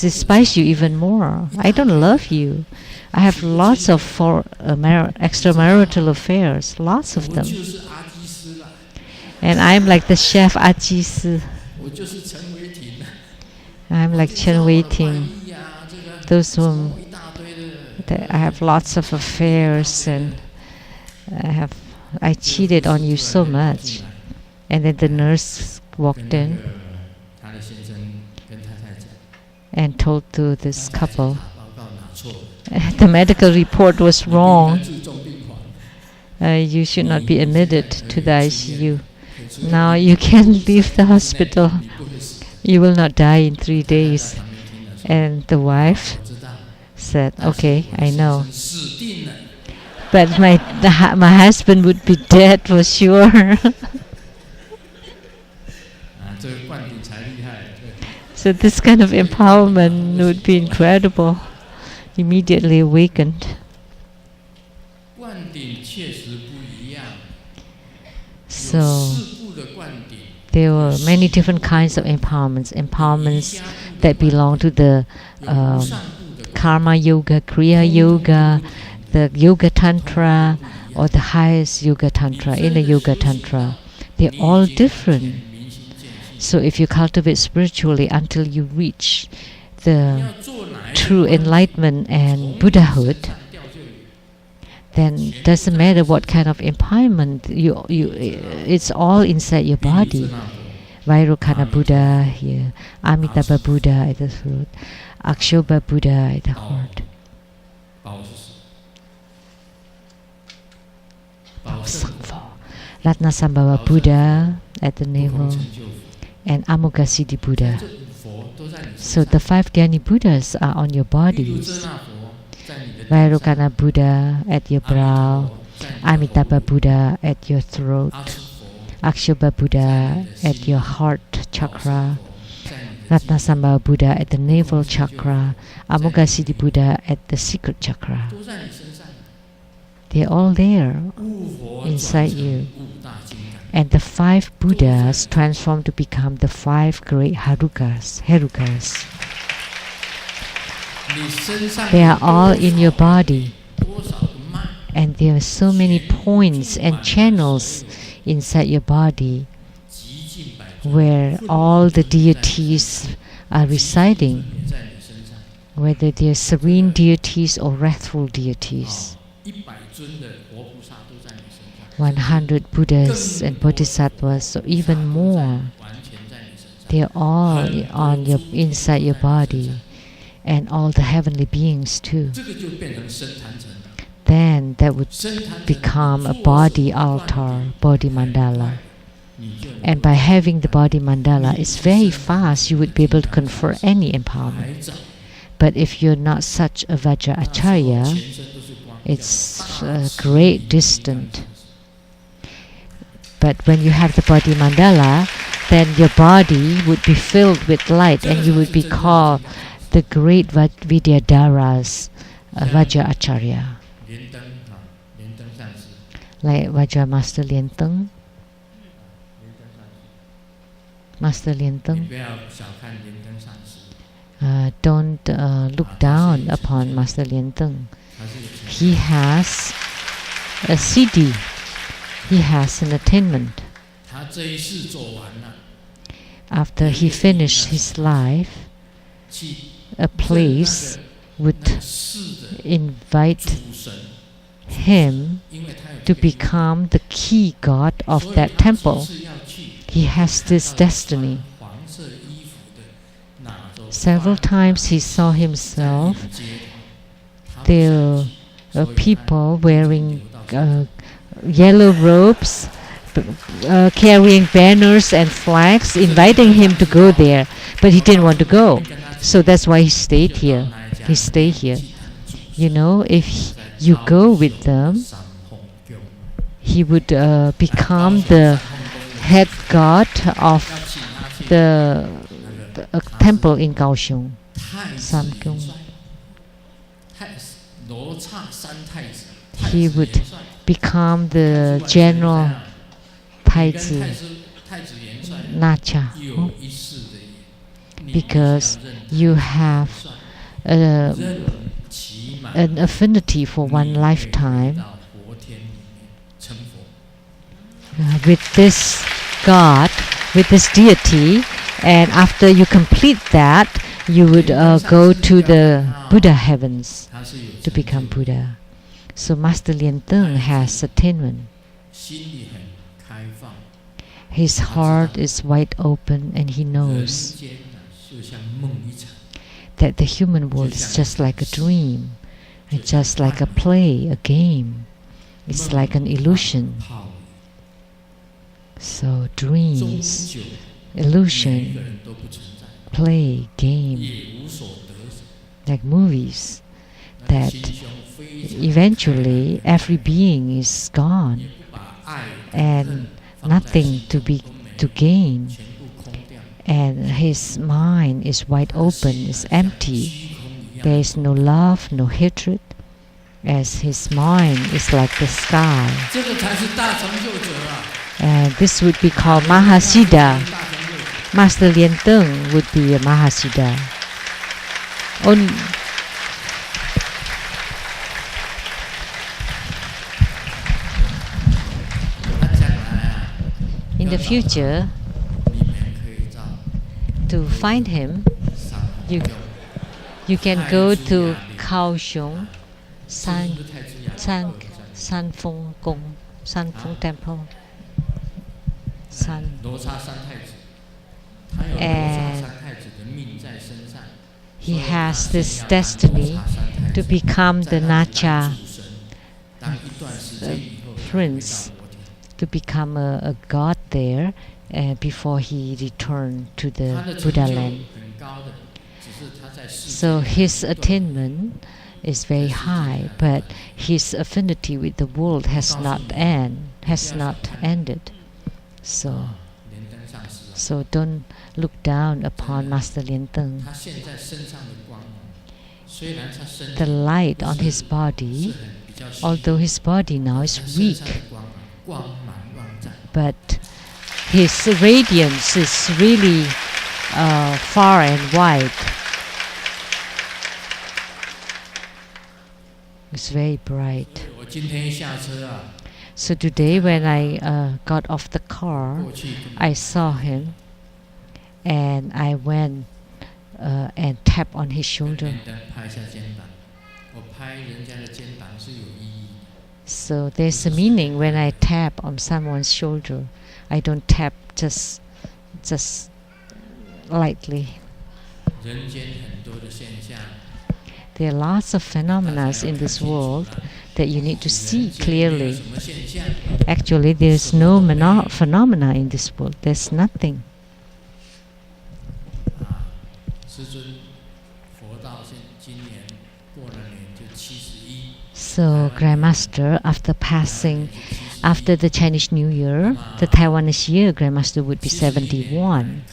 despise you even more. I don't love you. I have lots of extramarital affairs, lots of them. And I'm like the chef Ajisi. I'm like Chen Wei-ting. Those whom I have lots of affairs, and I cheated on you so much. And then the nurse walked in and told to this couple, the medical report was wrong. You should not be admitted to the ICU. Now you can leave the hospital. You will not die in 3 days. And the wife said, okay, I know. But my husband would be dead for sure. So this kind of empowerment would be incredible. Immediately awakened. So there were many different kinds of empowerments. Empowerments that belong to the karma yoga, kriya yoga, the yoga tantra, or the highest yoga tantra, inner yoga tantra. They're all different. So if you cultivate spiritually until you reach the true enlightenment and Buddhahood, then doesn't matter what kind of empowerment it's all inside your body. Vairocana Buddha here, Amitabha Buddha at the throat, Akshobha Buddha at the heart, Ratnasambhava Buddha at the navel, and Amoghasiddhi Buddha. So the 5 Dhyani Buddhas are on your bodies. Vairocana Buddha at your brow, Amitabha Buddha at your throat, Akshobha Buddha at your heart chakra, Ratnasambhava Buddha at the navel chakra, Amoghasiddhi Buddha at the secret chakra. They're all there inside you. And the 5 Buddhas transform to become the 5 great Herukas. They are all in your body. And there are so many points and channels inside your body where all the deities are residing, whether they are serene deities or wrathful deities. 100 Buddhas and Bodhisattvas, or even more, they are all on your inside your body, and all the heavenly beings too. Then that would become a body altar, body mandala. And by having the body mandala, it's very fast. You would be able to confer any empowerment. But if you're not such a Vajra Acharya, it's a great distance. But when you have the body mandala, then your body would be filled with light, and you would be called the great Vidyadharas, Vajra Acharya. Like Vajra Master Lien Teng. Master Lien Teng. Don't look down upon Master Lien Teng. He has a CD. He has an attainment. After he finished his life, a place would invite him to become the key god of that temple. He has this destiny. Several times he saw himself there are people wearing yellow robes, carrying banners and flags, inviting him to go there, but he didn't want to go. So that's why he stayed here. He stayed here. You know, if you go with them, he would become the head god of the temple in Kaohsiung, Samgyong. He would become the general Taizi Nacha, because you have an affinity for one lifetime with this God, with this deity, and after you complete that, you would go to the Buddha heavens to become Buddha. So Master Lien Tsang has attainment. His heart is wide open, and he knows that the human world is just like a dream, it's just like a play, a game. It's like an illusion. So dreams, illusion, play, game, like movies, that eventually every being is gone and nothing to gain, and his mind is wide open, is empty. There is no love, no hatred, as his mind is like the sky. And this would be called Mahasiddha. Master Lien Tsang would be a Mahasiddha. In the future, to find him, you can go to Kaohsiung Sanfeng Gong, Sanfeng Temple. And he has this destiny to become the Nacha prince, to become a god there before he returned to the Buddha land. So his attainment is very high, but his affinity with the world has not ended. So don't look down upon Master Lien Tsang. The light on his body, although his body now is weak, but his radiance is really far and wide. It's very bright. So today when I got off the car, I saw him, and I went and tapped on his shoulder. So there's a meaning when I tap on someone's shoulder. I don't tap just lightly. There are lots of phenomena in this world that you need to see clearly. Actually, there's no phenomena in this world. There's nothing. So, Grandmaster, after the Chinese New Year, the Taiwanese year, Grandmaster would be 71.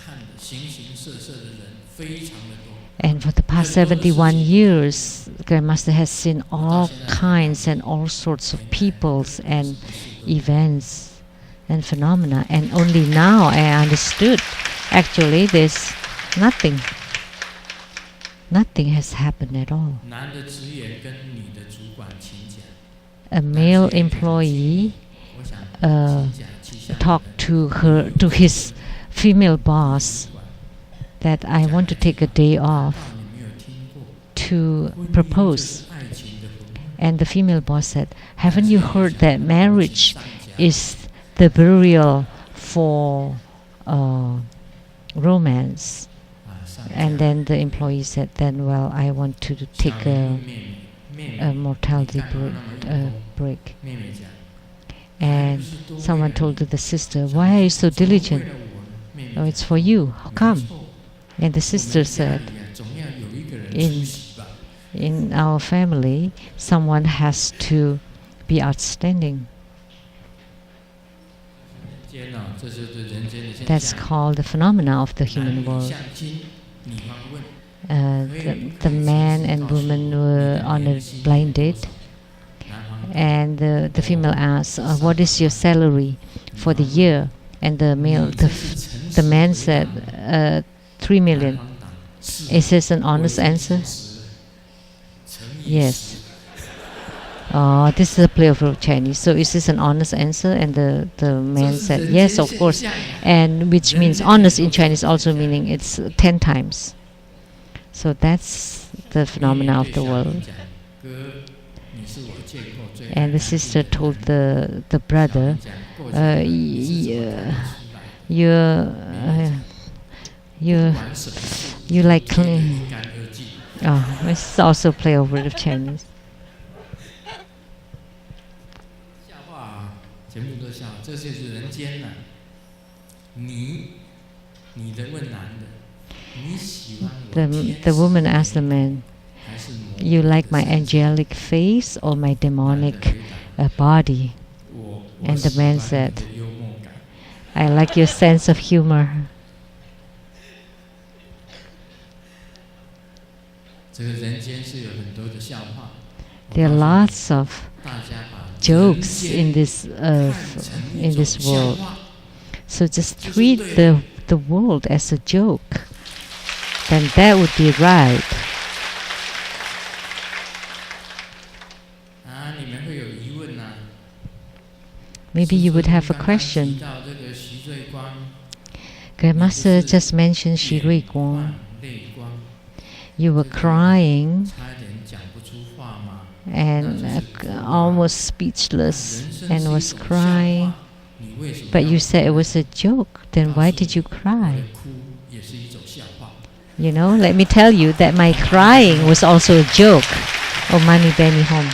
And for the past 71 years, Grandmaster has seen all kinds and all sorts of peoples and events and phenomena. And only now I understood, actually there's nothing. Nothing has happened at all. A male employee talked to his female boss that I want to take a day off to propose. And the female boss said, haven't you heard that marriage is the burial for romance? And then the employee said, then well, I want to take a mortality break. And someone told to the sister, "Why are you so diligent?" "Oh, it's for you. How come?" And the sister said, in our family, someone has to be outstanding. That's called the phenomena of the human world. The man and woman were on a blind date, and the female asked, "What is your salary for the year?" And the man said, 3 million. Is this an honest answer? Yes. This is a play of Chinese. So is this an honest answer? And the man said, yes, of course. And which means honest in Chinese also meaning it's 10 times. So that's the phenomena of the world. And the sister told the brother, you like clean. It's also play over of Chinese. The woman asked the man, "You like my angelic face or my demonic body?" And the man said, "I like your sense of humor." There are lots of jokes in this world. So just treat the world as a joke. Then that would be right. Maybe you would have a question. Grandmaster just mentioned Xi Rui Guang. You were crying and almost speechless and was crying. But you said it was a joke. Then why did you cry? Let me tell you that my crying was also a joke. Oh, Mani Benny home.